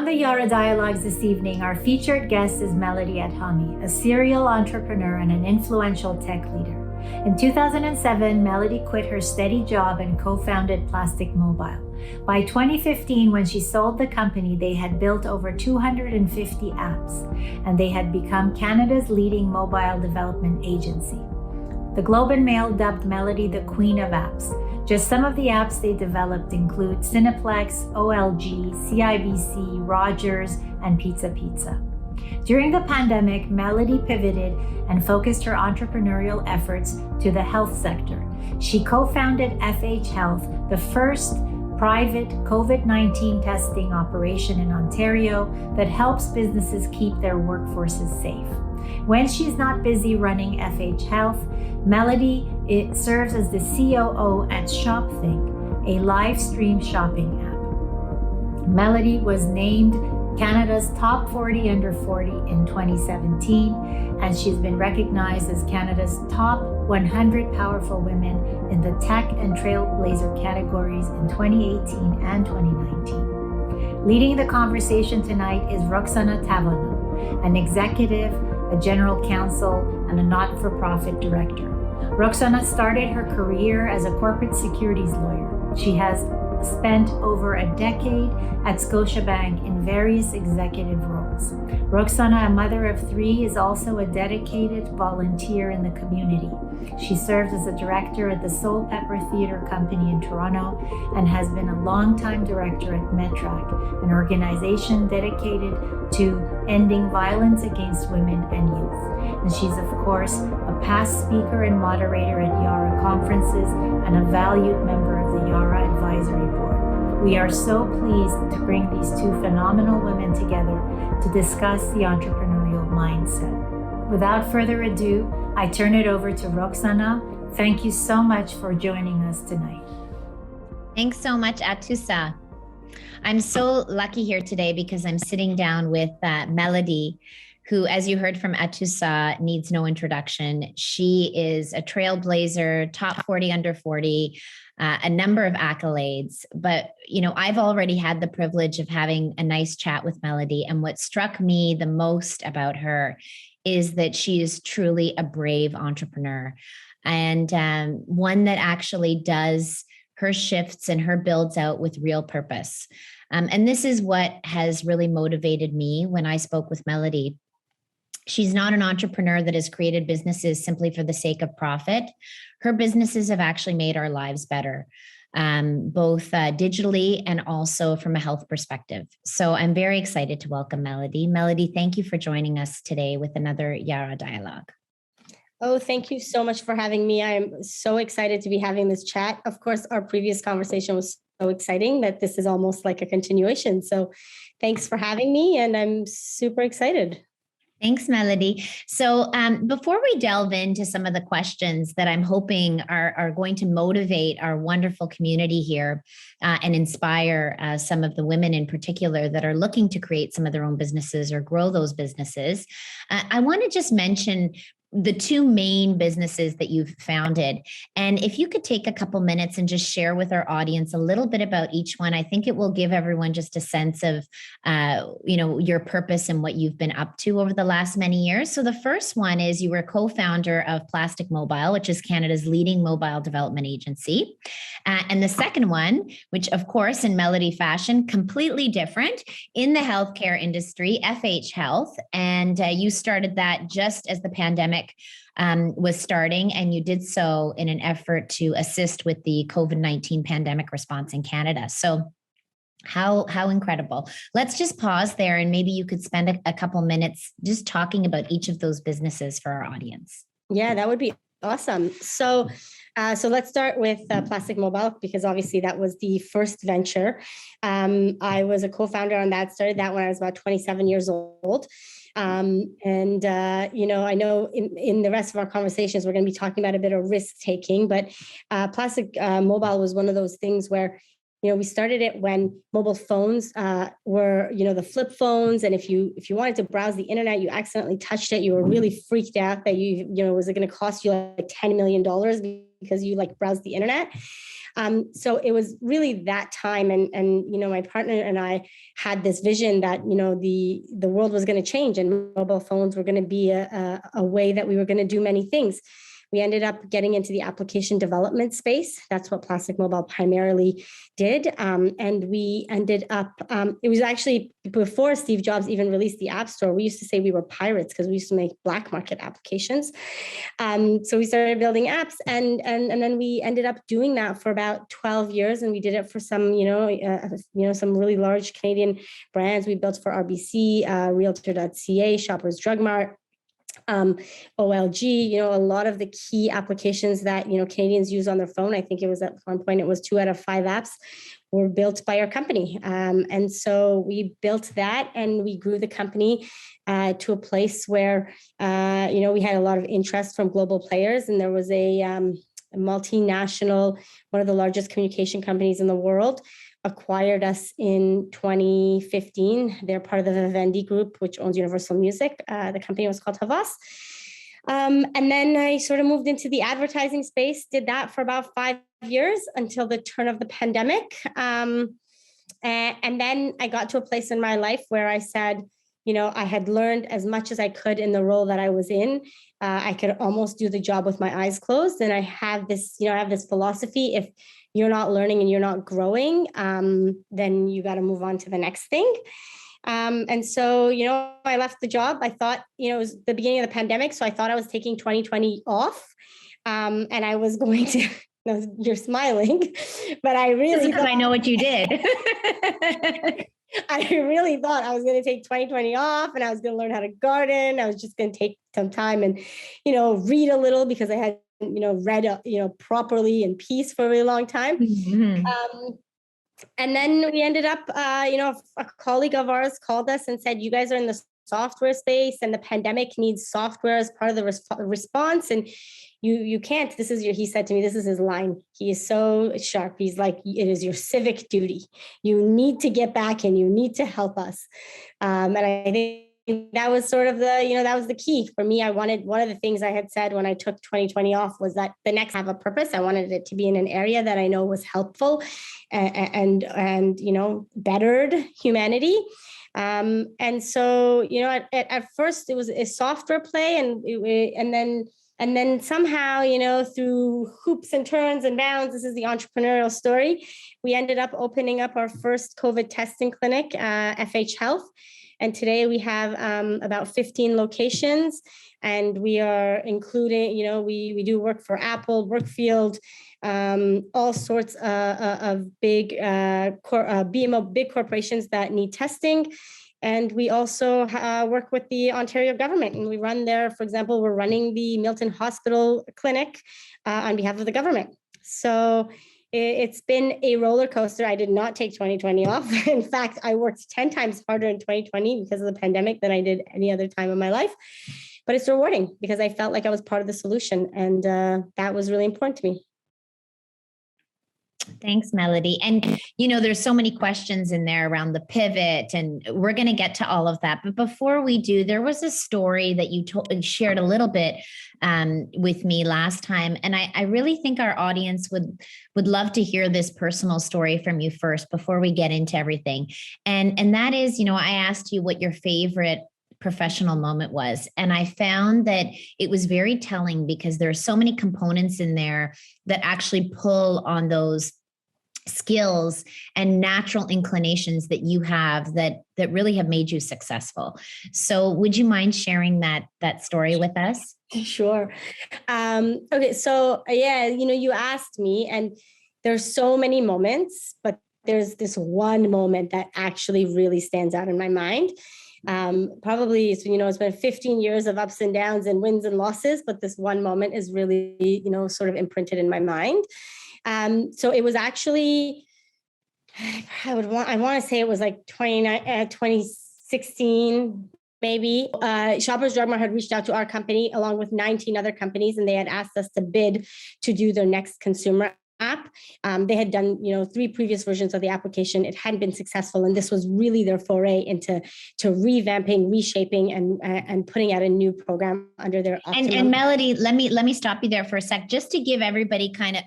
On the Yara Dialogues this evening, our featured guest is Melody Adhami, a serial entrepreneur and an influential tech leader. In 2007, Melody quit her steady job and co-founded Plastic Mobile. By 2015, when she sold the company, they had built over 250 apps, and they had become Canada's leading mobile development agency. The Globe and Mail dubbed Melody the Queen of Apps. Just some of the apps they developed include Cineplex, OLG, CIBC, Rogers, and Pizza Pizza. During the pandemic, Melody pivoted and focused her entrepreneurial efforts to the health sector. She co-founded FH Health, the first private COVID-19 testing operation in Ontario that helps businesses keep their workforces safe. When she's not busy running FH Health, Melody serves as the COO at ShopThing, a live stream shopping app. Melody was named Canada's Top 40 Under 40 in 2017, and she's been recognized as Canada's Top 100 Powerful Women in the Tech and Trailblazer categories in 2018 and 2019. Leading the conversation tonight is Roxana Tavana, an executive, a general counsel, and a not-for-profit director. Roxana started her career as a corporate securities lawyer. She has spent over a decade at Scotiabank in various executive roles. Roxana, a mother of three, is also a dedicated volunteer in the community. She serves as a director at the Soul Pepper Theatre Company in Toronto and has been a longtime director at METRAC, an organization dedicated to ending violence against women and youth. And she's, of course, a past speaker and moderator at Yara conferences and a valued member of the Yara Advisory Board. We are so pleased to bring these two phenomenal women together to discuss the entrepreneurial mindset. Without further ado, I turn it over to Roxana. Thank you so much for joining us tonight. Thanks so much, Atusa. I'm so lucky here today because I'm sitting down with Melody, who, as you heard from Atusa, needs no introduction. She is a trailblazer, top 40 under 40, a number of accolades. But, I've already had the privilege of having a nice chat with Melody. And what struck me the most about her is that she is truly a brave entrepreneur, and one that actually does her shifts and her builds out with real purpose. And this is what has really motivated me when I spoke with Melody. She's not an entrepreneur that has created businesses simply for the sake of profit. Her businesses have actually made our lives better, both digitally and also from a health perspective. So I'm very excited to welcome Melody. Melody, thank you for joining us today with another Yara Dialogue. Oh, thank you so much for having me. I am so excited to be having this chat. Of course, our previous conversation was so exciting that this is almost like a continuation. So thanks for having me, and I'm super excited. Thanks, Melody. So before we delve into some of the questions that I'm hoping are going to motivate our wonderful community here and inspire some of the women in particular that are looking to create some of their own businesses or grow those businesses, I want to just mention the two main businesses that you've founded. And if you could take a couple minutes and just share with our audience a little bit about each one, I think it will give everyone just a sense of, your purpose and what you've been up to over the last many years. So the first one is you were co-founder of Plastic Mobile, which is Canada's leading mobile development agency. And the second one, which of course in Melody fashion, completely different in the healthcare industry, FH Health. And you started that just as the pandemic was starting, and you did so in an effort to assist with the COVID-19 pandemic response in Canada. So how incredible. Let's just pause there, and maybe you could spend a couple minutes just talking about each of those businesses for our audience. Yeah, that would be awesome. So let's start with Plastic Mobile, because obviously that was the first venture. I was a co-founder on that, started that when I was about 27 years old. I know in the rest of our conversations, we're going to be talking about a bit of risk taking, but Plastic Mobile was one of those things where we started it when mobile phones were, the flip phones. And if you wanted to browse the internet, you accidentally touched it, you were really freaked out that was it going to cost you like $10 million because you like browsed the internet. So it was really that time. And my partner and I had this vision that, the world was going to change and mobile phones were going to be a way that we were going to do many things. We ended up getting into the application development space. That's what Plastic Mobile primarily did. And we ended up, it was actually before Steve Jobs even released the App Store. We used to say we were pirates because we used to make black market applications. So we started building apps and then we ended up doing that for about 12 years. And we did it for some, some really large Canadian brands. We built for RBC, Realtor.ca, Shoppers Drug Mart, OLG, a lot of the key applications that, Canadians use on their phone. I think it was at one point, it was 2 out of 5 apps were built by our company. And so we built that and we grew the company to a place where, we had a lot of interest from global players. And there was a multinational, one of the largest communication companies in the world, acquired us in 2015. They're part of the Vivendi Group, which owns Universal Music. The company was called Havas. And then I sort of moved into the advertising space, did that for about 5 years until the turn of the pandemic. And then I got to a place in my life where I said, I had learned as much as I could in the role that I was in. I could almost do the job with my eyes closed. And I have this, philosophy. If you're not learning and you're not growing, then you got to move on to the next thing. And so, I left the job. I thought, it was the beginning of the pandemic. So I thought I was taking 2020 off. And I was going to, no, you're smiling, but I really, because I know what you did. I really thought I was going to take 2020 off and I was going to learn how to garden. I was just going to take some time and, read a little because I had, read, properly in peace for a really long time. Mm-hmm. And then we ended up, a colleague of ours called us and said, you guys are in the software space and the pandemic needs software as part of the response. And you can't, he said to me, this is his line. He is so sharp. He's like, it is your civic duty. You need to get back and you need to help us. And I think that was sort of that was the key for me. I wanted, one of the things I had said when I took 2020 off was that the next have a purpose. I wanted it to be in an area that I know was helpful and bettered humanity. And so, at first it was a software play and then somehow, through hoops and turns and bounds, this is the entrepreneurial story. We ended up opening up our first COVID testing clinic, FH Health. And today we have about 15 locations and we are including, we do work for Apple, Brookfield, all sorts of big BMO, big corporations that need testing. And we also work with the Ontario government and we run there. For example, we're running the Milton Hospital Clinic on behalf of the government. So it's been a roller coaster. I did not take 2020 off. In fact, I worked 10 times harder in 2020 because of the pandemic than I did any other time in my life. But it's rewarding because I felt like I was part of the solution. And that was really important to me. Thanks, Melody. And, there's so many questions in there around the pivot, and we're going to get to all of that. But before we do, there was a story that you shared a little bit with me last time. And I really think our audience would love to hear this personal story from you first before we get into everything. And that is, I asked you what your favorite professional moment was. And I found that it was very telling because there are so many components in there that actually pull on those skills and natural inclinations that you have that really have made you successful. So would you mind sharing that story with us? Sure. Okay. So you asked me and there's so many moments, but there's this one moment that actually really stands out in my mind. Probably, it's been 15 years of ups and downs and wins and losses, but this one moment is really, sort of imprinted in my mind. So it was actually, I want to say it was like 2016, maybe. Shoppers Drug Mart had reached out to our company along with 19 other companies, and they had asked us to bid to do their next consumer app. They had done, 3 previous versions of the application. It hadn't been successful, and this was really their foray into revamping, reshaping, and putting out a new program under their Optimum. And Melody, let me stop you there for a sec, just to give everybody kind of,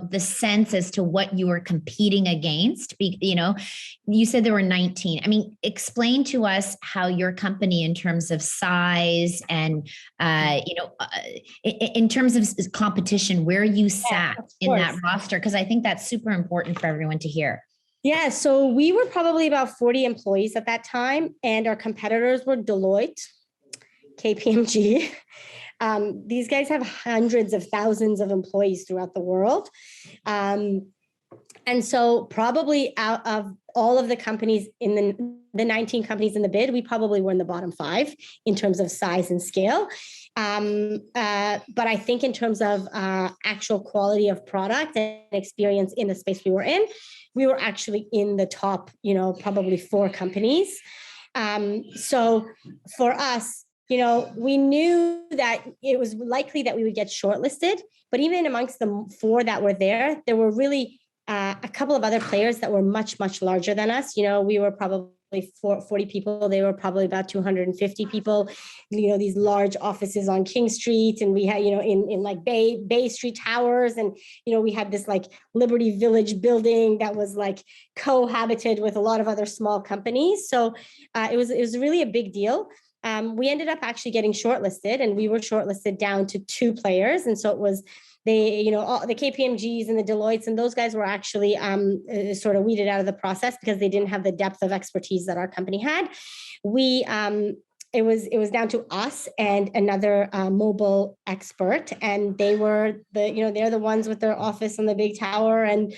the sense as to what you were competing against. You said there were 19. I mean, explain to us how your company, in terms of size and, in terms of competition, where you sat in that roster, because I think that's super important for everyone to hear. Yeah, so we were probably about 40 employees at that time, and our competitors were Deloitte, KPMG. These guys have hundreds of thousands of employees throughout the world. And so probably out of all of the companies in the 19 companies in the bid, we probably were in the bottom 5 in terms of size and scale. But I think in terms of actual quality of product and experience in the space we were in, we were actually in the top, probably 4 companies. So for us, we knew that it was likely that we would get shortlisted, but even amongst the 4 that were there were really a couple of other players that were much, much larger than us. We were probably 40 people. They were probably about 250 people, these large offices on King Street. And we had, in like Bay Street Towers. And, we had this like Liberty Village building that was like cohabited with a lot of other small companies. So it was really a big deal. We ended up actually getting shortlisted, and we were shortlisted down to 2 players. And so it was all the KPMGs and the Deloittes, and those guys were actually sort of weeded out of the process because they didn't have the depth of expertise that our company had. It was down to us and another mobile expert, and they were they're the ones with their office on the big tower, and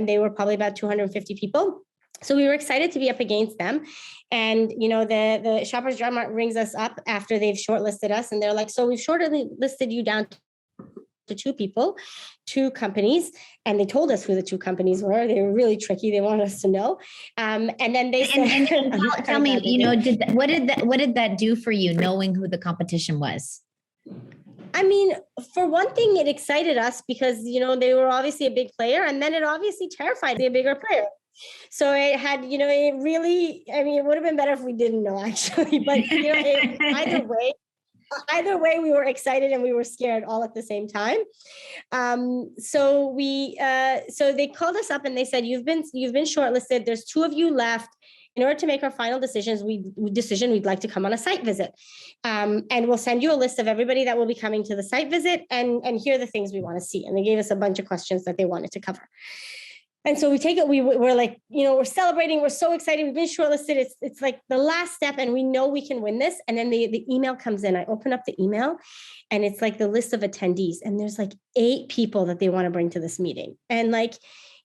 they were probably about 250 people. So we were excited to be up against them. And, the Shoppers Drug Mart rings us up after they've shortlisted us. And they're like, so we've shortlisted you down to 2 people, 2 companies. And they told us who the 2 companies were. They were really tricky. They wanted us to know. And then they said, and tell me, what did that do for you, knowing who the competition was? I mean, for one thing, it excited us because, they were obviously a big player, and then it obviously terrified a bigger player. So it had, it really, it would have been better if we didn't know, actually, but either way, we were excited and we were scared all at the same time. So they called us up and they said, you've been shortlisted. There's 2 of you left. In order to make our final decision, we'd like to come on a site visit. And we'll send you a list of everybody that will be coming to the site visit, and here are the things we want to see. And they gave us a bunch of questions that they wanted to cover. And so we take it, we're like, we're celebrating. We're so excited. We've been shortlisted. It's like the last step, and we know we can win this. And then the email comes in. I open up the email, and it's like the list of attendees. And there's like 8 people that they want to bring to this meeting. And like,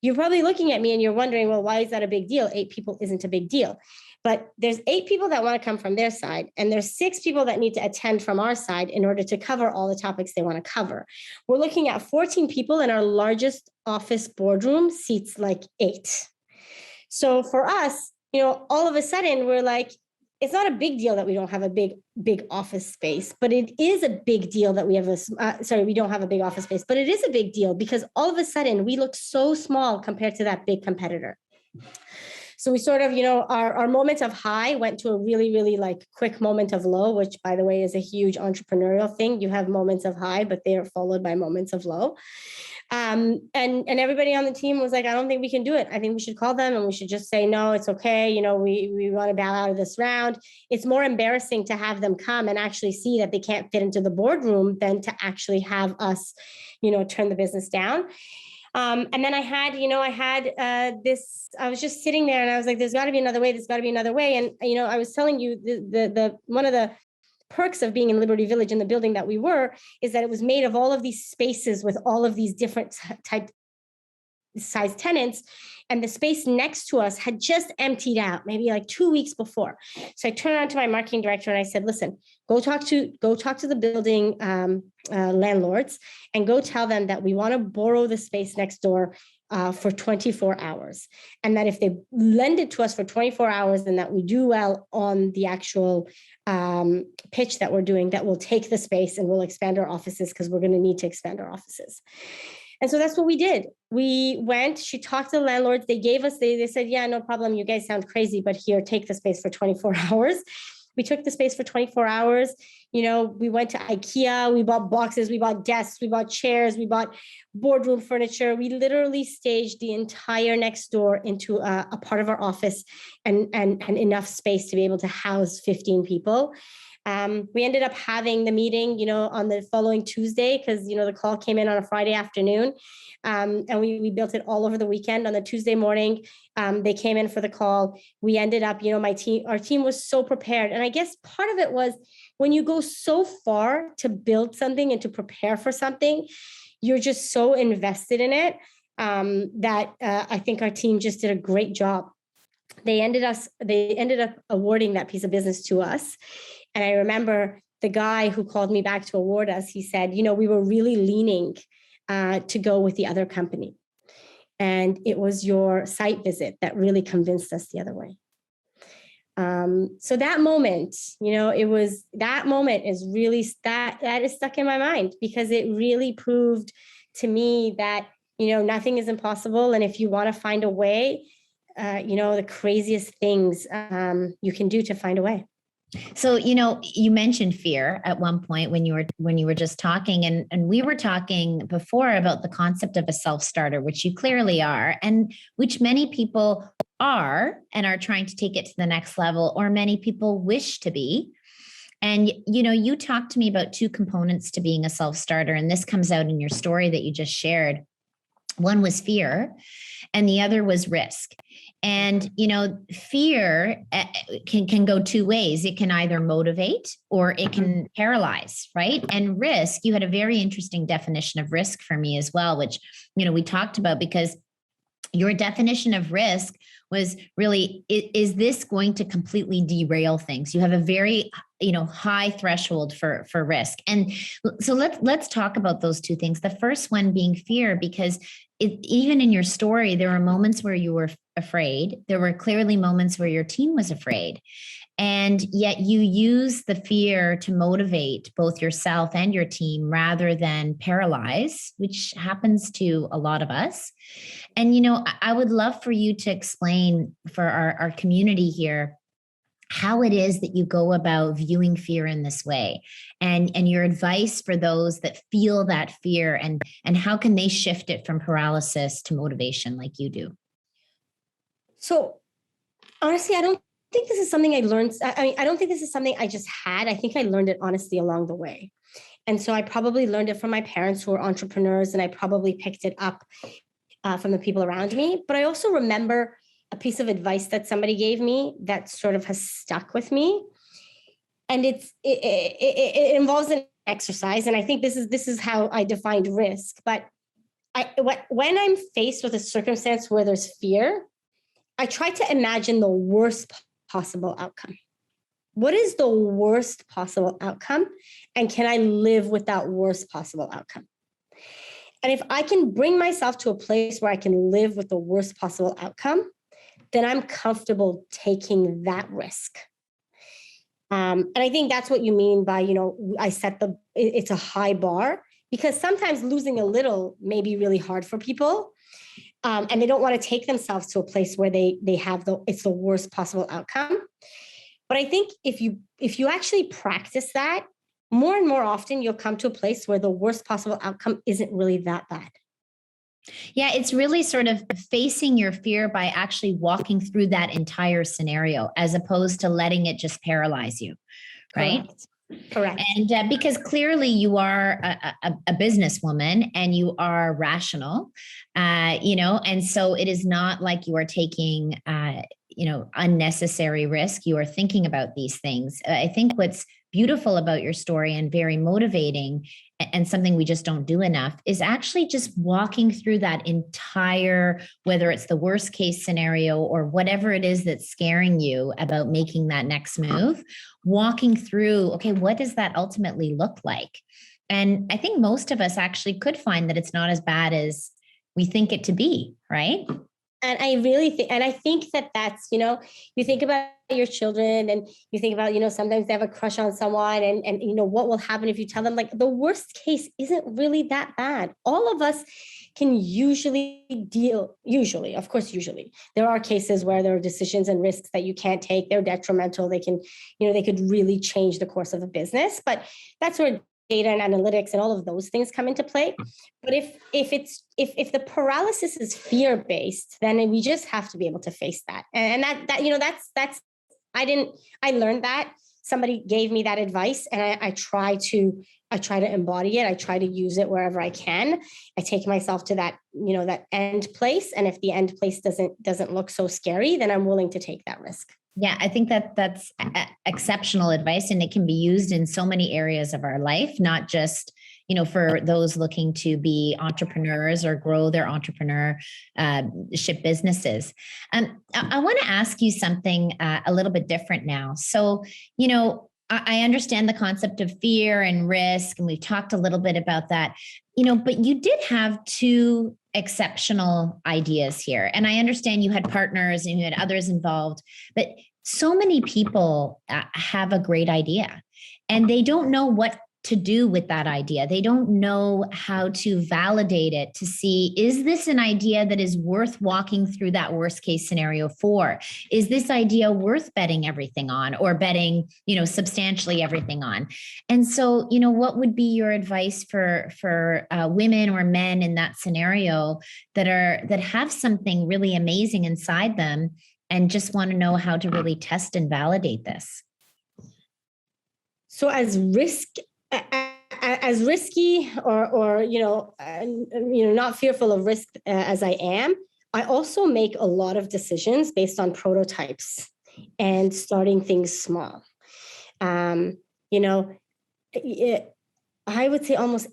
you're probably looking at me and you're wondering, well, why is that a big deal? 8 people isn't a big deal. But there's 8 people that want to come from their side, and there's 6 people that need to attend from our side in order to cover all the topics they want to cover. We're looking at 14 people, and our largest office boardroom seats like 8. So for us, all of a sudden we're like, it's not a big deal that we don't have a big office space, but it is a big deal that we have we don't have a big office space, but it is a big deal because all of a sudden we look so small compared to that big competitor. So we sort of, our moment of high went to a really, really like quick moment of low, which by the way is a huge entrepreneurial thing. You have moments of high, but they are followed by moments of low. And everybody on the team was like, I don't think we can do it. I think we should call them and we should just say, no, it's okay. We want to bow out of this round. It's more embarrassing to have them come and actually see that they can't fit into the boardroom than to actually have us, turn the business down. And then I was just sitting there and I was like, there's got to be another way. There's got to be another way. And, I was telling you the one of the perks of being in Liberty Village in the building that we were is that it was made of all of these spaces with all of these different type size tenants. And the space next to us had just emptied out maybe like 2 weeks before. So I turned around to my marketing director and I said, listen, go talk to the building landlords and go tell them that we want to borrow the space next door for 24 hours. And that if they lend it to us for 24 hours and that we do well on the actual pitch that we're doing, that we'll take the space and we'll expand our offices because we're going to need to expand our offices. And so that's what we did. We went, she talked to the landlords. They gave us, they said, yeah, no problem. You guys sound crazy, but here, take the space for 24 hours. We took the space for 24 hours. We went to IKEA, we bought boxes, we bought desks, we bought chairs, we bought boardroom furniture. We literally staged the entire next door into a part of our office and enough space to be able to house 15 people. We ended up having the meeting, on the following Tuesday, because, the call came in on a Friday afternoon. And we built it all over the weekend. On the Tuesday morning, they came in for the call. We ended up, our team was so prepared. And I guess part of it was when you go so far to build something and to prepare for something, you're just so invested in it that I think our team just did a great job. They ended up awarding that piece of business to us. And I remember the guy who called me back to award us, he said, we were really leaning to go with the other company. And it was your site visit that really convinced us the other way. So that moment, that moment is really, that is stuck in my mind, because it really proved to me that, nothing is impossible. And if you want to find a way, the craziest things you can do to find a way. So, you mentioned fear at one point when you were just talking, and we were talking before about the concept of a self-starter, which you clearly are, and which many people are and are trying to take it to the next level, or many people wish to be. And, you talked to me about two components to being a self-starter, and this comes out in your story that you just shared. One was fear, and the other was risk. And, fear can go two ways. It can either motivate or it can paralyze, right? And risk, you had a very interesting definition of risk for me as well, which, we talked about, because your definition of risk was really, is this going to completely derail things? You have a very, high threshold for risk. And so let's talk about those two things. The first one being fear, because even in your story, there were moments where you were afraid. There were clearly moments where your team was afraid. And yet you use the fear to motivate both yourself and your team rather than paralyze, which happens to a lot of us. And, I would love for you to explain for our community here how it is that you go about viewing fear in this way, and your advice for those that feel that fear, and how can they shift it from paralysis to motivation like you do? So honestly, I don't think this is something I learned. I don't think this is something I just had. I think I learned it honestly along the way. And so I probably learned it from my parents who are entrepreneurs, and I probably picked it up from the people around me. But I also remember a piece of advice that somebody gave me that sort of has stuck with me. And it involves an exercise. And I think this is how I defined risk. But when I'm faced with a circumstance where there's fear, I try to imagine the worst possible outcome. What is the worst possible outcome? And can I live with that worst possible outcome? And if I can bring myself to a place where I can live with the worst possible outcome, then I'm comfortable taking that risk. And I think that's what you mean by, I set it's a high bar, because sometimes losing a little may be really hard for people. And they don't want to take themselves to a place where they have it's the worst possible outcome. But I think if you actually practice that, more and more often, you'll come to a place where the worst possible outcome isn't really that bad. Yeah, it's really sort of facing your fear by actually walking through that entire scenario, as opposed to letting it just paralyze you, right? Correct. And because clearly you are a businesswoman and you are rational, and so it is not like you are taking, unnecessary risk. You are thinking about these things. I think what's beautiful about your story and very motivating, and something we just don't do enough, is actually just walking through that entire, whether it's the worst case scenario or whatever it is that's scaring you about making that next move, walking through, okay, what does that ultimately look like? And I think most of us actually could find that it's not as bad as we think it to be, right? And I really think, and I think that's, you think about your children and you think about, sometimes they have a crush on someone and what will happen if you tell them, like, the worst case isn't really that bad. All of us can usually there are cases where there are decisions and risks that you can't take. They're detrimental. They can, they could really change the course of a business, but that's where data and analytics and all of those things come into play. But if the paralysis is fear-based, then we just have to be able to face that. And I learned that. Somebody gave me that advice, and I try to embody it. I try to use it wherever I can. I take myself to that, that end place. And if the end place doesn't look so scary, then I'm willing to take that risk. Yeah, I think that's exceptional advice, and it can be used in so many areas of our life, not just, for those looking to be entrepreneurs or grow their entrepreneurship businesses. I want to ask you something a little bit different now. So, I understand the concept of fear and risk, and we've talked a little bit about that, but you did have two exceptional ideas here. And I understand you had partners and you had others involved, but so many people have a great idea and they don't know what to do with that idea. They don't know how to validate it to see, is this an idea that is worth walking through that worst case scenario for? Is this idea worth betting everything on, or betting, substantially everything on? And so, what would be your advice for women or men in that scenario that have something really amazing inside them and just want to know how to really test and validate this? So as risky or not fearful of risk as I am, I also make a lot of decisions based on prototypes and starting things small. I would say almost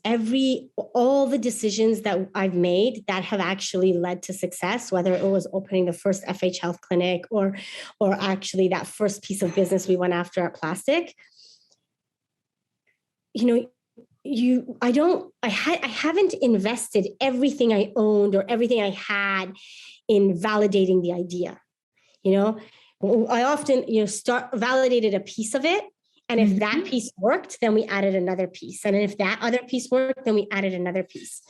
all the decisions that I've made that have actually led to success, whether it was opening the first FH Health clinic or actually that first piece of business we went after at Plastic, I haven't invested everything I owned or everything I had in validating the idea. I often, validated a piece of it. And if that piece worked, then we added another piece. And if that other piece worked, then we added another piece.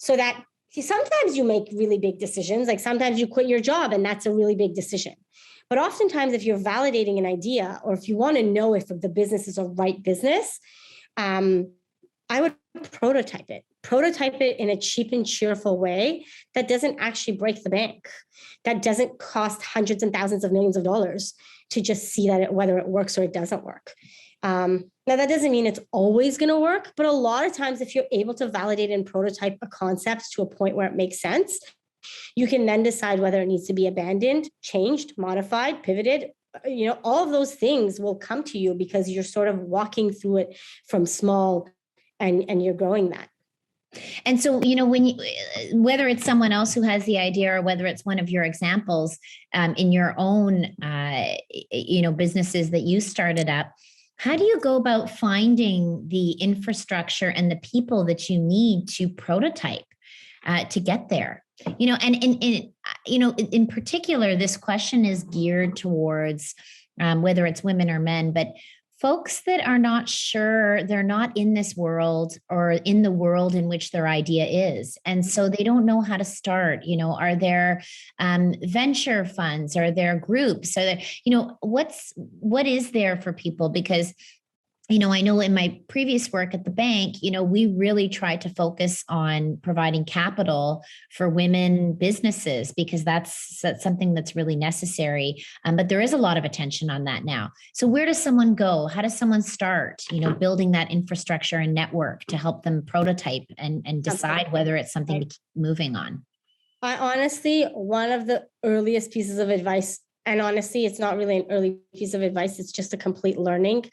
So that sometimes you make really big decisions. Like sometimes you quit your job and that's a really big decision. But oftentimes if you're validating an idea, or if you want to know if the business is a right business, I would prototype it in a cheap and cheerful way that doesn't actually break the bank, that doesn't cost hundreds and thousands of millions of dollars to just see whether it works or it doesn't work. Now, that doesn't mean it's always going to work, but a lot of times if you're able to validate and prototype a concept to a point where it makes sense, you can then decide whether it needs to be abandoned, changed, modified, pivoted. All of those things will come to you because you're sort of walking through it from small and you're growing that. And so, whether it's someone else who has the idea or whether it's one of your examples in your own, businesses that you started up, how do you go about finding the infrastructure and the people that you need to prototype to get there? In particular, this question is geared towards whether it's women or men, but folks that are not sure, they're not in this world or in the world in which their idea is. And so they don't know how to start. Are there venture funds? Are there groups? Are there, what is there for people? Because I know in my previous work at the bank, we really tried to focus on providing capital for women businesses because that's something that's really necessary. But there is a lot of attention on that now. So where does someone go? How does someone start, building that infrastructure and network to help them prototype and decide whether it's something to keep moving on? I honestly, one of the earliest pieces of advice, and honestly, it's not really an early piece of advice, it's just a complete learning.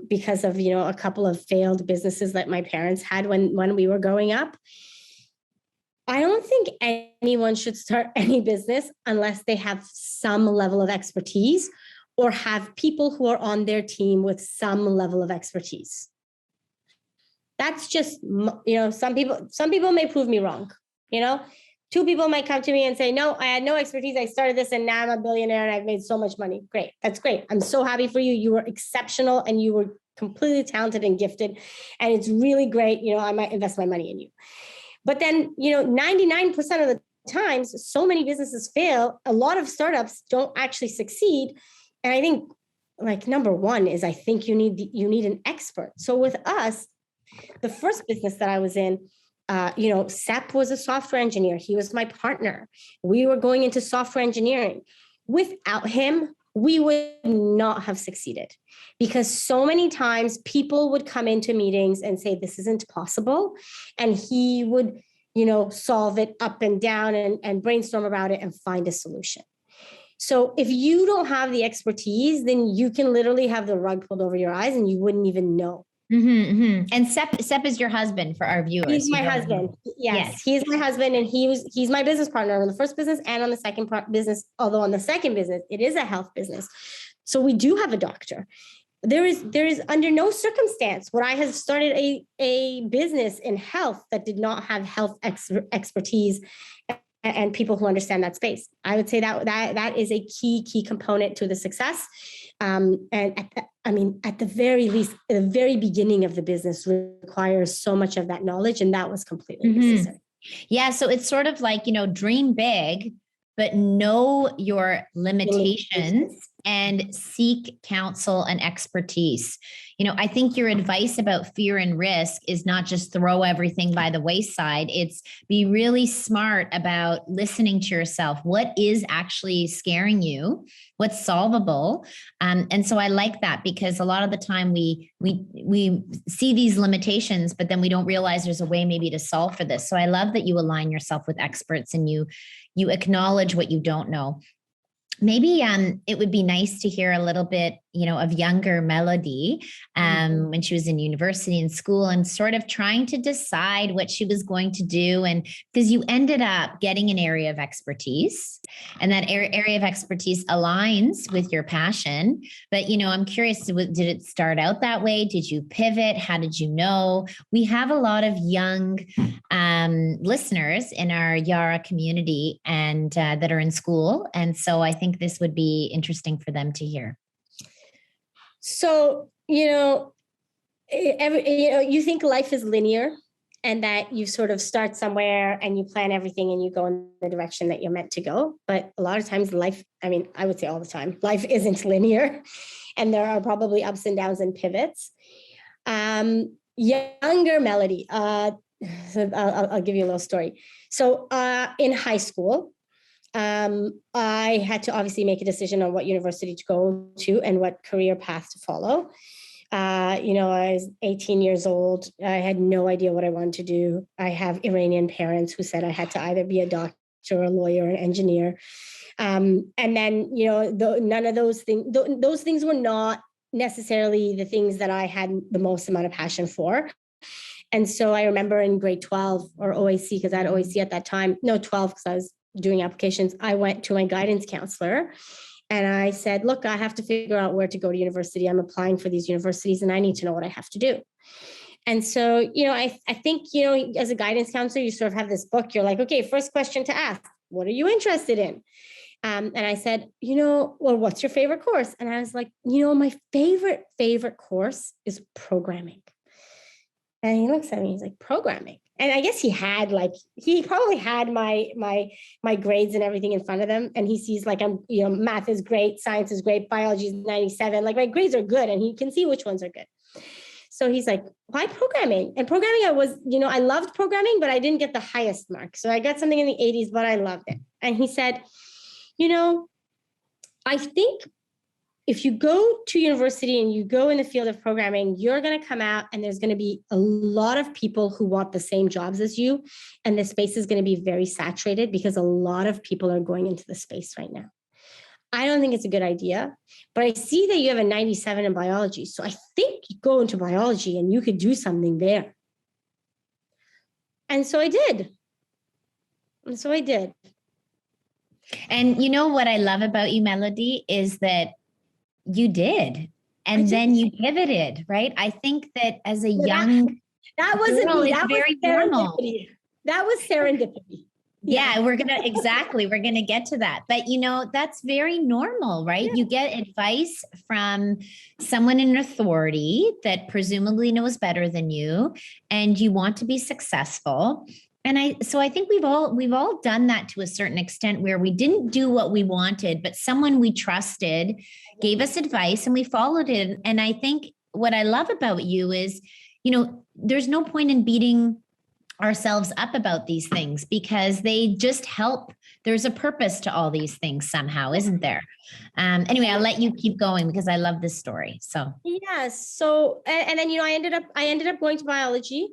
Because of, a couple of failed businesses that my parents had when we were growing up. I don't think anyone should start any business unless they have some level of expertise or have people who are on their team with some level of expertise. That's just, some people may prove me wrong, Two people might come to me and say, no, I had no expertise. I started this and now I'm a billionaire and I've made so much money. Great. That's great. I'm so happy for you. You were exceptional and you were completely talented and gifted. And it's really great. I might invest my money in you. But then, 99% of the times, so many businesses fail. A lot of startups don't actually succeed. And I think like number one is I think you need an expert. So with us, the first business that I was in, Sep was a software engineer. He was my partner. We were going into software engineering. Without him, we would not have succeeded, because so many times people would come into meetings and say, this isn't possible. And he would, solve it up and down and brainstorm about it and find a solution. So if you don't have the expertise, then you can literally have the rug pulled over your eyes and you wouldn't even know. And Sep is your husband for our viewers. He's my husband. Yes, he's my husband, and he's my business partner on the first business and on the second business. Although on the second business, it is a health business, so we do have a doctor. There is under no circumstance would I have started a business in health that did not have health expertise and people who understand that space. I would say that is a key component to the success. And at the very least, the very beginning of the business requires so much of that knowledge, and that was completely necessary. Yeah, so it's sort of like, dream big, but know your limitations and seek counsel and expertise. I think your advice about fear and risk is not just throw everything by the wayside. It's be really smart about listening to yourself. What is actually scaring you? What's solvable? And so I like that, because a lot of the time we see these limitations, but then we don't realize there's a way maybe to solve for this. So I love that you align yourself with experts and you acknowledge what you don't know. Maybe it would be nice to hear a little bit, of younger Melody when she was in university and school and sort of trying to decide what she was going to do. And because you ended up getting an area of expertise, and that area of expertise aligns with your passion. But, I'm curious, did it start out that way? Did you pivot? How did you know? We have a lot of young listeners in our Yara community and that are in school. And so I think this would be interesting for them to hear. So, you think life is linear and that you sort of start somewhere and you plan everything and you go in the direction that you're meant to go. But a lot of times life, I would say all the time, life isn't linear, and there are probably ups and downs and pivots. Younger Melody, so I'll give you a little story. So in high school, I had to obviously make a decision on what university to go to and what career path to follow. I was 18 years old. I had no idea what I wanted to do. I have Iranian parents who said I had to either be a doctor, a lawyer, an engineer. And then, none of those things were not necessarily the things that I had the most amount of passion for. And so I remember in grade 12 or OAC, because I had OAC at that time, 12, because I was doing applications, I went to my guidance counselor and I said, look, I have to figure out where to go to university. I'm applying for these universities and I need to know what I have to do. And so, I think, as a guidance counselor, you sort of have this book. You're like, okay, first question to ask, what are you interested in? And I said, well, what's your favorite course? And I was like, my favorite course is programming. And he looks at me, he's like, programming. And I guess he probably had my grades and everything in front of him. And he sees like, math is great, science is great, biology is 97. Like my grades are good, and he can see which ones are good. So he's like, why programming? And programming, I loved programming, but I didn't get the highest mark. So I got something in the 80s, but I loved it. And he said, I think if you go to university and you go in the field of programming, you're going to come out and there's going to be a lot of people who want the same jobs as you. And the space is going to be very saturated because a lot of people are going into the space right now. I don't think it's a good idea, but I see that you have a 97 in biology. So I think you go into biology and you could do something there. And so I did. And what I love about you, Melody, is that you did. And then you pivoted, right? I think that as a young that wasn't girl, me. it's That very was normal. That was serendipity. Yeah, we're going to get to that. But, that's very normal, right? Yeah. You get advice from someone in authority that presumably knows better than you, and you want to be successful. And I think we've all done that to a certain extent where we didn't do what we wanted, but someone we trusted gave us advice and we followed it. And I think what I love about you is, there's no point in beating ourselves up about these things because they just help. There's a purpose to all these things somehow, isn't there? Anyway, I'll let you keep going because I love this story. So yes. So and then I ended up going to biology.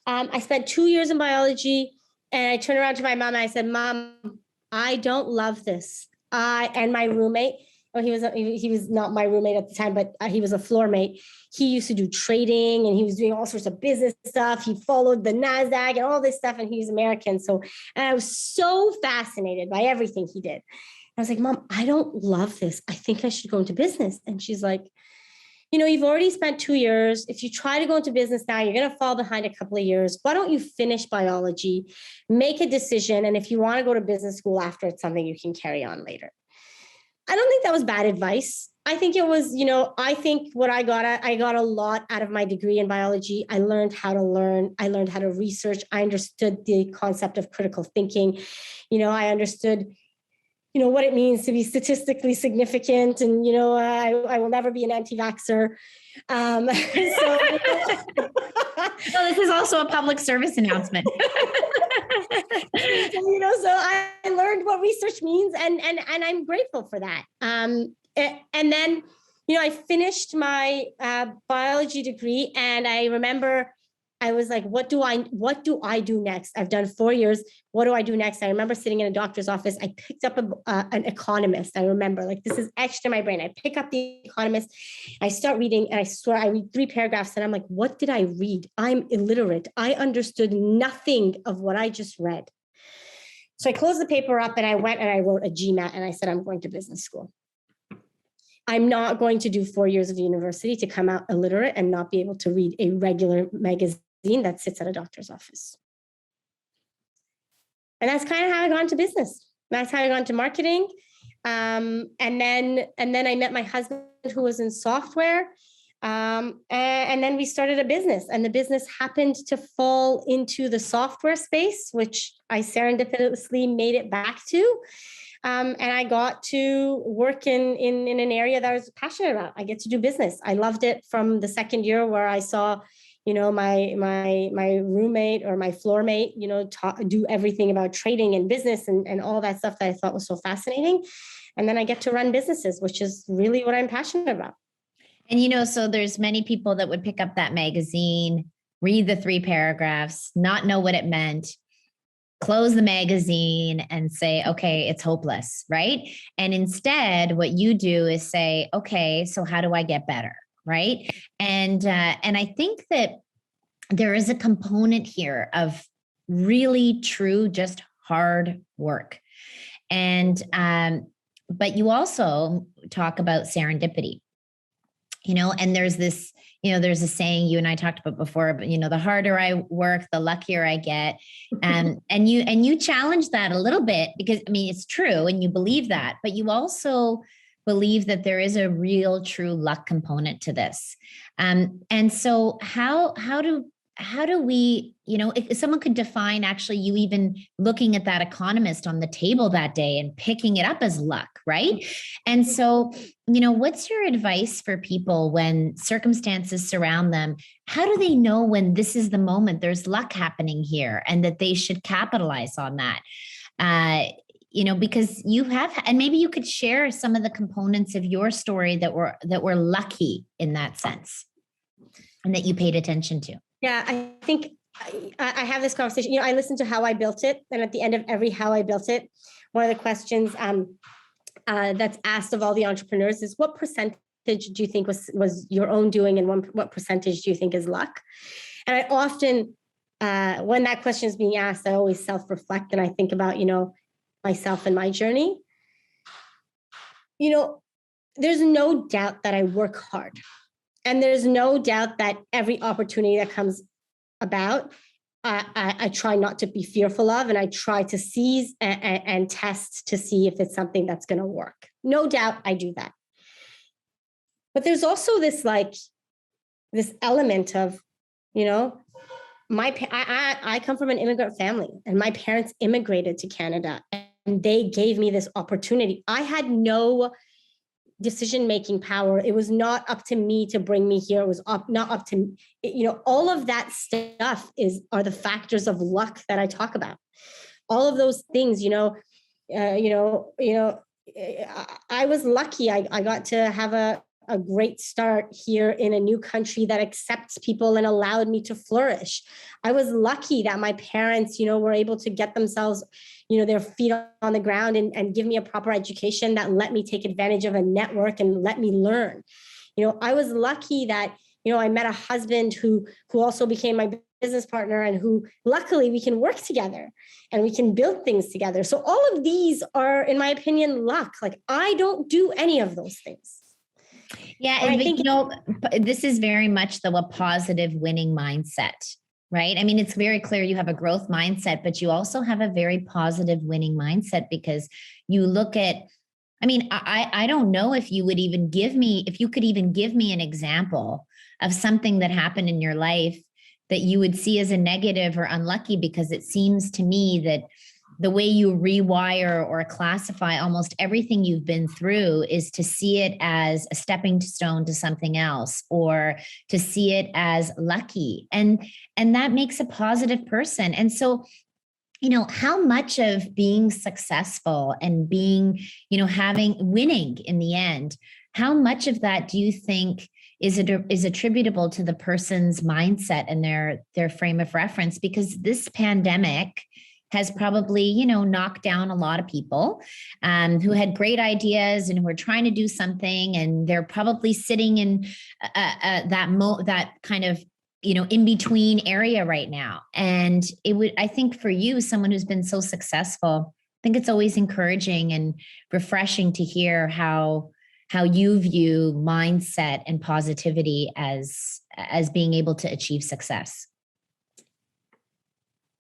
I spent 2 years in biology, and I turned around to my mom and I said, "Mom, I don't love this." And my roommate, he was not my roommate at the time, but he was a floor mate. He used to do trading and he was doing all sorts of business stuff. He followed the NASDAQ and all this stuff, and he's American. And I was so fascinated by everything he did. I was like, "Mom, I don't love this. I think I should go into business." And she's like, "You've already spent 2 years. If you try to go into business now, you're going to fall behind a couple of years. Why don't you finish biology, make a decision? And if you want to go to business school after, it's something you can carry on later." I don't think that was bad advice. I think it was, I think what I got a lot out of my degree in biology. I learned how to learn. I learned how to research. I understood the concept of critical thinking. I understood what it means to be statistically significant. And, I will never be an anti-vaxxer. So this is also a public service announcement. So I learned what research means, and I'm grateful for that. And then, I finished my biology degree, and I remember I was like, what do I do next? I've done 4 years. What do I do next? I remember sitting in a doctor's office. I picked up an economist. I remember, like, this is etched in my brain. I pick up the Economist. I start reading, and I swear I read 3 paragraphs, and I'm like, what did I read? I'm illiterate. I understood nothing of what I just read. So I closed the paper up, and I went and I wrote a GMAT, and I said, I'm going to business school. I'm not going to do 4 years of university to come out illiterate and not be able to read a regular magazine that sits at a doctor's office. And that's kind of how I got into business. That's how I got into marketing. And then I met my husband, who was in software. And then we started a business, and the business happened to fall into the software space, which I serendipitously made it back to. And I got to work in an area that I was passionate about. I get to do business. I loved it from the second year, where I saw, my roommate or my floor mate, do everything about trading and business and all that stuff that I thought was so fascinating. And then I get to run businesses, which is really what I'm passionate about. And, so there's many people that would pick up that magazine, read the 3 paragraphs, not know what it meant, close the magazine and say, okay, it's hopeless, right? And instead, what you do is say, okay, so how do I get better? Right. And I think that there is a component here of really true, just hard work. And, but you also talk about serendipity, and there's this, there's a saying you and I talked about before, but, the harder I work, the luckier I get. And you challenge that a little bit because, it's true. And you believe that, but you also believe that there is a real true luck component to this. And so how do we, if someone could define actually you even looking at that economist on the table that day and picking it up as luck, right? And so, what's your advice for people when circumstances surround them? How do they know when this is the moment there's luck happening here and that they should capitalize on that? Because you have, and maybe you could share some of the components of your story that were lucky in that sense and that you paid attention to. Yeah, I think I have this conversation. I listened to How I Built It, and at the end of every How I Built It, one of the questions that's asked of all the entrepreneurs is, what percentage do you think was your own doing, and what percentage do you think is luck? And I often, when that question is being asked, I always self-reflect and I think about, myself and my journey. There's no doubt that I work hard. And there's no doubt that every opportunity that comes about, I try not to be fearful of, and I try to seize and test to see if it's something that's going to work. No doubt I do that. But there's also this element of, I come from an immigrant family, and my parents immigrated to Canada, and they gave me this opportunity. I had no decision-making power. It was not up to me to bring me here. It was not up to, all of that stuff are the factors of luck that I talk about. All of those things, I was lucky. I got to have a great start here in a new country that accepts people and allowed me to flourish. I was lucky that my parents, were able to get themselves, their feet on the ground and give me a proper education that let me take advantage of a network and let me learn. I was lucky that, I met a husband who also became my business partner, and who luckily we can work together and we can build things together. So all of these are, in my opinion, luck. Like, I don't do any of those things. Yeah. And I think, this is very much a positive winning mindset, right? I mean, it's very clear you have a growth mindset, but you also have a very positive winning mindset, because you look at, I don't know if you could even give me an example of something that happened in your life that you would see as a negative or unlucky, because it seems to me that the way you rewire or classify almost everything you've been through is to see it as a stepping stone to something else, or to see it as lucky. And that makes a positive person. And so, how much of being successful and being, winning in the end, how much of that do you think is attributable to the person's mindset and their frame of reference? Because this pandemic has probably, knocked down a lot of people who had great ideas and who were trying to do something, and they're probably sitting in that kind of, in between area right now. And I think for you, someone who's been so successful, I think it's always encouraging and refreshing to hear how you view mindset and positivity as being able to achieve success.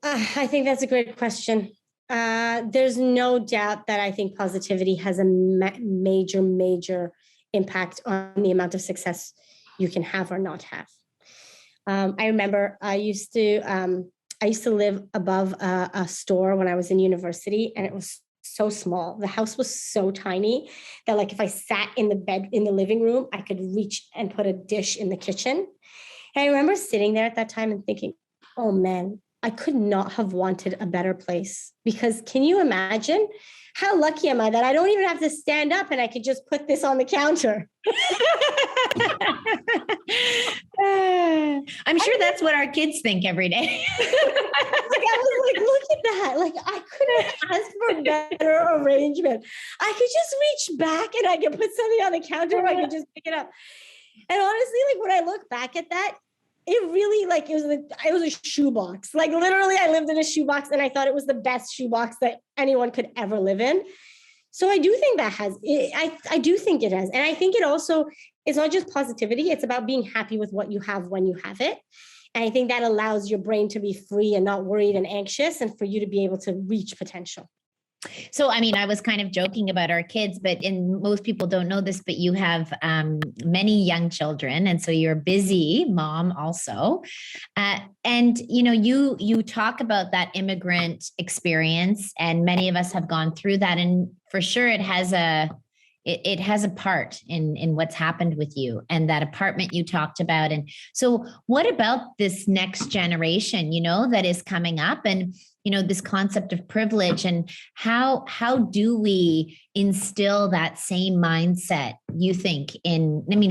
I think that's a great question. There's no doubt that I think positivity has a major, major impact on the amount of success you can have or not have. I remember I used to live above a store when I was in university, and it was so small. The house was so tiny that, like, if I sat in the bed in the living room, I could reach and put a dish in the kitchen. And I remember sitting there at that time and thinking, oh man, I could not have wanted a better place. Because can you imagine how lucky am I that I don't even have to stand up and I could just put this on the counter? I'm sure that's what our kids think every day. I was like, look at that. Like, I couldn't ask for a better arrangement. I could just reach back and I could put something on the counter, or I could just pick it up. And honestly, like, when I look back at that, it really, like, it was a shoebox. Like, literally, I lived in a shoebox, and I thought it was the best shoebox that anyone could ever live in. So I do think I do think it has. And I think it also, it's not just positivity. It's about being happy with what you have when you have it. And I think that allows your brain to be free and not worried and anxious, and for you to be able to reach potential. So, I was kind of joking about our kids, but most people don't know this, but you have many young children. And so you're a busy mom also. And, you talk about that immigrant experience, and many of us have gone through that. And for sure, it has a part in what's happened with you, and that apartment you talked about. And so what about this next generation, that is coming up, and, this concept of privilege, and how do we instill that same mindset, you think,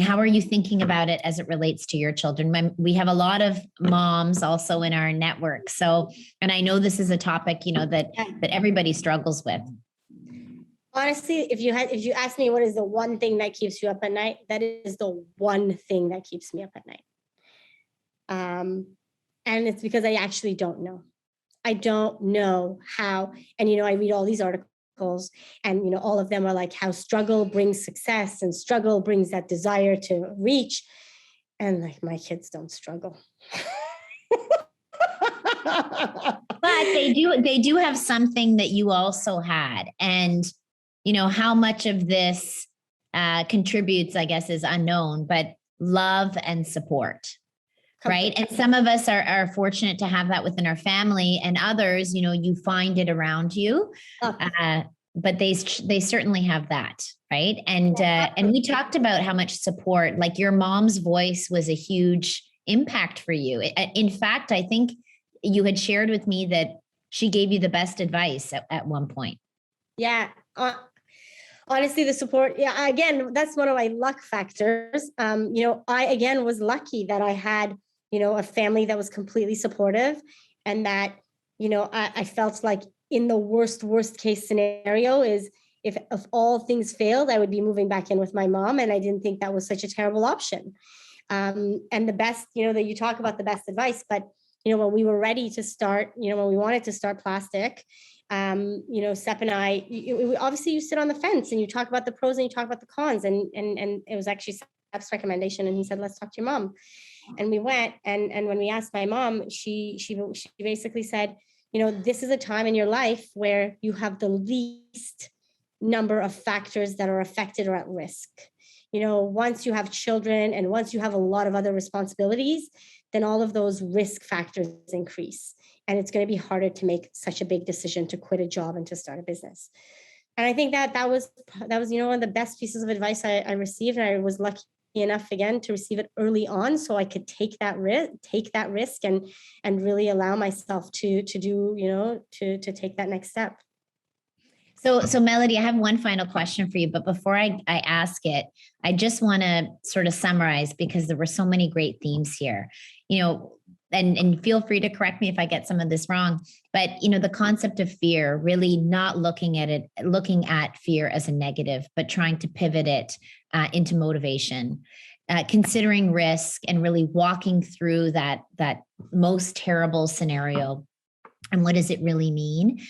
how are you thinking about it as it relates to your children? We have a lot of moms also in our network. So, and I know this is a topic, that everybody struggles with. Honestly, if you ask me what is the one thing that keeps you up at night, that is the one thing that keeps me up at night. And it's because I actually don't know. I don't know how. And, I read all these articles, and, all of them are like how struggle brings success, and struggle brings that desire to reach. And, like, my kids don't struggle. But they do have something that you also had. And, how much of this contributes, I guess, is unknown, but love and support. Right. And some of us are fortunate to have that within our family, and others, you find it around you. But they certainly have that. Right. And we talked about how much support, like your mom's voice was a huge impact for you. In fact, I think you had shared with me that she gave you the best advice at one point. Yeah. Honestly, the support, yeah, again, that's one of my luck factors. I, again, was lucky that I had, a family that was completely supportive, and that, I felt like in the worst case scenario is if all things failed, I would be moving back in with my mom. And I didn't think that was such a terrible option. And the best, that you talk about the best advice, but, when we were ready to start, when we wanted to start plastic, Sep and I, obviously you sit on the fence and you talk about the pros and you talk about the cons, and it was actually Sep's recommendation, and he said, let's talk to your mom. And we went, and when we asked my mom, she basically said, this is a time in your life where you have the least number of factors that are affected or at risk. Once you have children and once you have a lot of other responsibilities, then all of those risk factors increase. And it's going to be harder to make such a big decision to quit a job and to start a business. And I think that was one of the best pieces of advice I received. And I was lucky enough, again, to receive it early on, so I could take that risk and really allow myself to do, to take that next step. So Melody, I have one final question for you, but before I ask it, I just want to sort of summarize, because there were so many great themes here, and feel free to correct me if I get some of this wrong, but, the concept of fear, really not looking at fear as a negative, but trying to pivot it into motivation, considering risk and really walking through that most terrible scenario. And what does it really mean?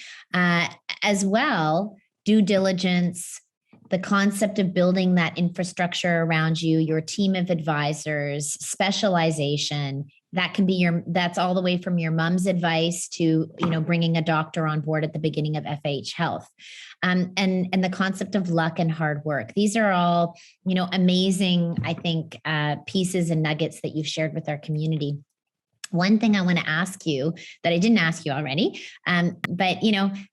As well, due diligence, the concept of building that infrastructure around you, your team of advisors, specialization. That can be that's all the way from your mom's advice to, bringing a doctor on board at the beginning of FH Health. And the concept of luck and hard work. These are all, amazing, I think, pieces and nuggets that you've shared with our community. One thing I want to ask you that I didn't ask you already, but,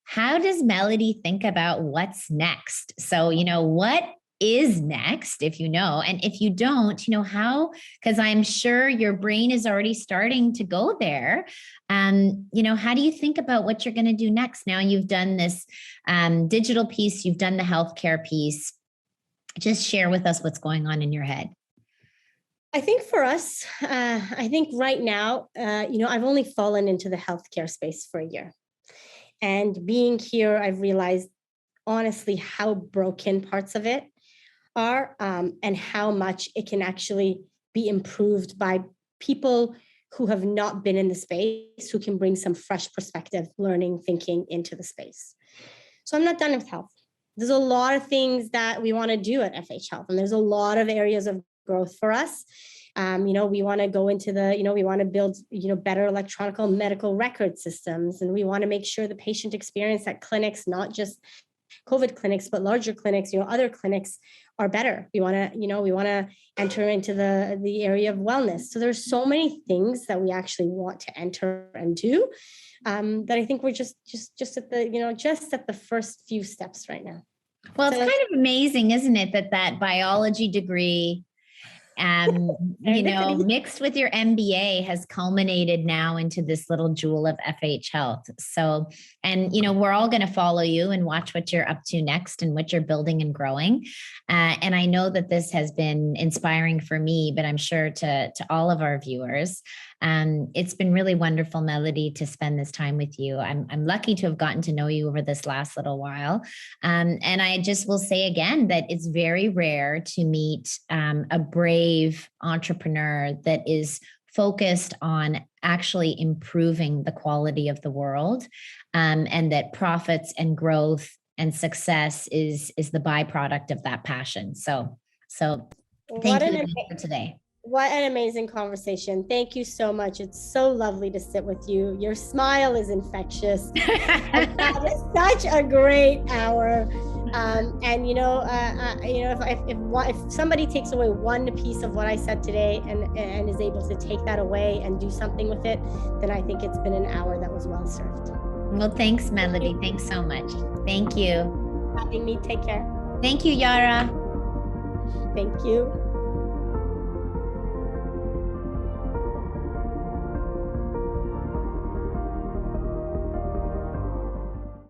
how does Melody think about what's next? So, what is next, if you know, and if you don't, how, because I'm sure your brain is already starting to go there. How do you think about what you're going to do next? Now you've done this digital piece, you've done the healthcare piece. Just share with us what's going on in your head. I think for us, I think right now, I've only fallen into the healthcare space for a year. And being here, I've realized honestly how broken parts of it are, and how much it can actually be improved by people who have not been in the space, who can bring some fresh perspective, learning, thinking into the space. So I'm not done with health. There's a lot of things that we want to do at FH Health, and there's a lot of areas of growth for us. We want to go into we want to build, better electronic medical record systems. And we want to make sure the patient experience at clinics, not just COVID clinics, but larger clinics, other clinics are better. We want to enter into the area of wellness. So there's so many things that we actually want to enter and do, that I think we're just at the first few steps right now. Well, it's kind of amazing, isn't it, that biology degree, mixed with your MBA has culminated now into this little jewel of FH Health. So, and, we're all going to follow you and watch what you're up to next and what you're building and growing. And I know that this has been inspiring for me, but I'm sure to all of our viewers. It's been really wonderful, Melody, to spend this time with you. I'm lucky to have gotten to know you over this last little while. And I just will say again that it's very rare to meet a brave entrepreneur that is focused on actually improving the quality of the world, and that profits and growth and success is the byproduct of that passion. So thank you for today. What an amazing conversation. Thank you so much. It's so lovely to sit with you. Your smile is infectious. That is such a great hour. And if somebody takes away one piece of what I said today and is able to take that away and do something with it, then I think it's been an hour that was well served. Well, thanks, Melody. Thanks so much. Thank you. Having me. Take care. Thank you, Yara. Thank you.